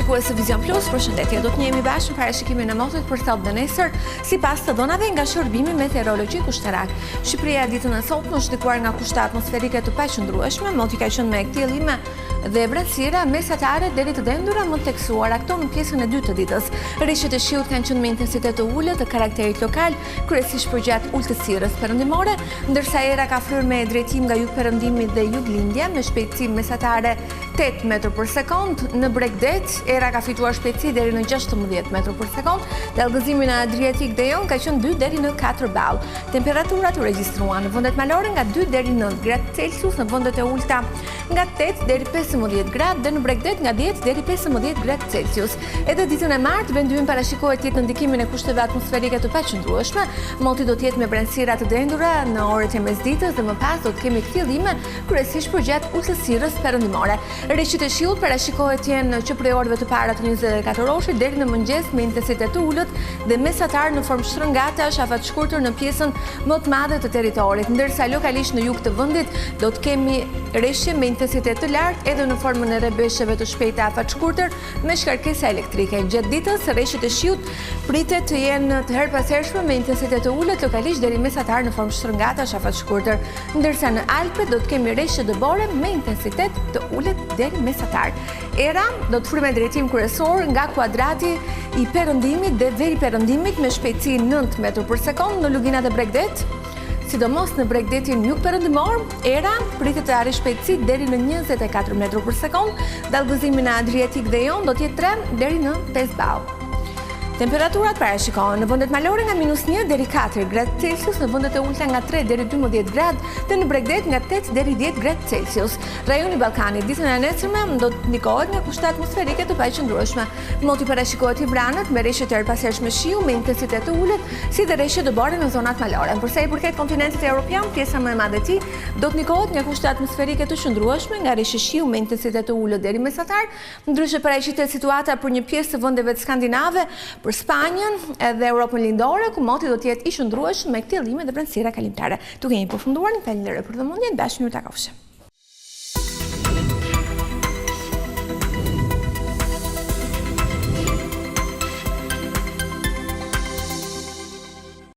Shikues e Vision Plus, përshëndetje. Do të njemi bashkë në parashikimin e motit për sot dhe nesër, sipas të dhënave nga shërbimi meteorologjik ushtarak. Shqipëria ditën e sotme është ndikuar nga kushte atmosferike të paqëndrueshme, moti ka qenë me kthjellime dhe vrenësira mesatare deri të dendura më teksuara këto në pjesën e dytë të ditës. Rishjet e shiut kanë qenë me intensitet të ulët të karakterit lokal, kryesisht përgjatë ultësirës perëndimore, ndërsa era ka fryrë me drejtim nga jug-perëndimi dhe juglindje me shpejtësi mesatare 8 metër për sekond. Në Bregdet, era ka fituar shpejtësi deri në 16 metër për sekond, dhe Allgëzimi në Adriatik dhe Jon ka qenë 2 deri në 4 ball. Temperaturat u regjistruan në vendet malore nga 2 deri në 9 gradë Celsius, në vendet e ulta nga 8 deri 15 gradë dhe në Bregdet nga 10 deri 15 gradë Celsius. Edhe ditën e martë, vendi ynë parashikohet të jetë në ndikimin e kushteve atmosferike të paqëndrueshme. Moti do të jetë me vrenësira të dendura në orët e mesditës dhe më pas do të kemi kthjellime kryesisht përgjatë ultësirës perëndimore. Rishjet e shiut parashikohet të jenë që prej orëve të para të 24 orësh deri në mëngjes me intensitet të ulët dhe mesatar në formë shtrëngatash, afat shkurtër në pjesën më të madhe të territorit, ndërsa lokalisht në jug të vendit do të kemi rishje me intensitet të lartë edhe në formën e rrebeshjeve të shpejta afat shkurtër me shkarkesa elektrike. Gjatë ditës rishjet e shiut pritet të jenë të herpashershme me intensitet të ulët lokalisht deri mesatar në formë shtrëngatash afat shkurtër, ndërsa në Alpet do të kemi rishje dëbore me intensitet të ulët deri mesatar. Era do të frymë drejtim kryesor nga kuadrati i perëndimit dhe veri perëndimit me shpejtësi 9 metër për sekond në luginat e Bregdet. Sidomos në Bregdetin jug-perëndimor, era pritet të arrijë shpejtësi deri në 24 metër për sekond, dhe Allgëzimi në Adriatik dhe Jon do të jetë 3 deri në 5 ball. Temperaturat parashikohen në vendet malore nga -1 deri 4 gradë Celsius, në vendet e ulta nga 3 deri 12 gradë dhe në Bregdet nga 8 deri 10 gradë Celsius. Rajoni Ballkanit ditën e nesërme do të ndikohet nga kushte atmosferike të paqëndrueshme. Moti parashikohet i vranët me rishje të herpashershme shiu me intensitet të ulët, si dhe rishje dëbore në zonat malore. Për sa i përket kontinentit evropian, pjesa më e madhe e tij do të ndikohet nga kushte atmosferike të qëndrueshme, nga rishje shiu me intensitet të ulët deri mesatar, ndryshe paraqitet situata për një pjesë të vendeve të skandinave, për Spanjën edhe Europën lindore, ku moti do të jetë i qëndrueshëm me kthjellime dhe vrenësira kalimtare. Duke jemi përfunduar, një falenderoj për vëmendjen, bashkë mirë takofshim.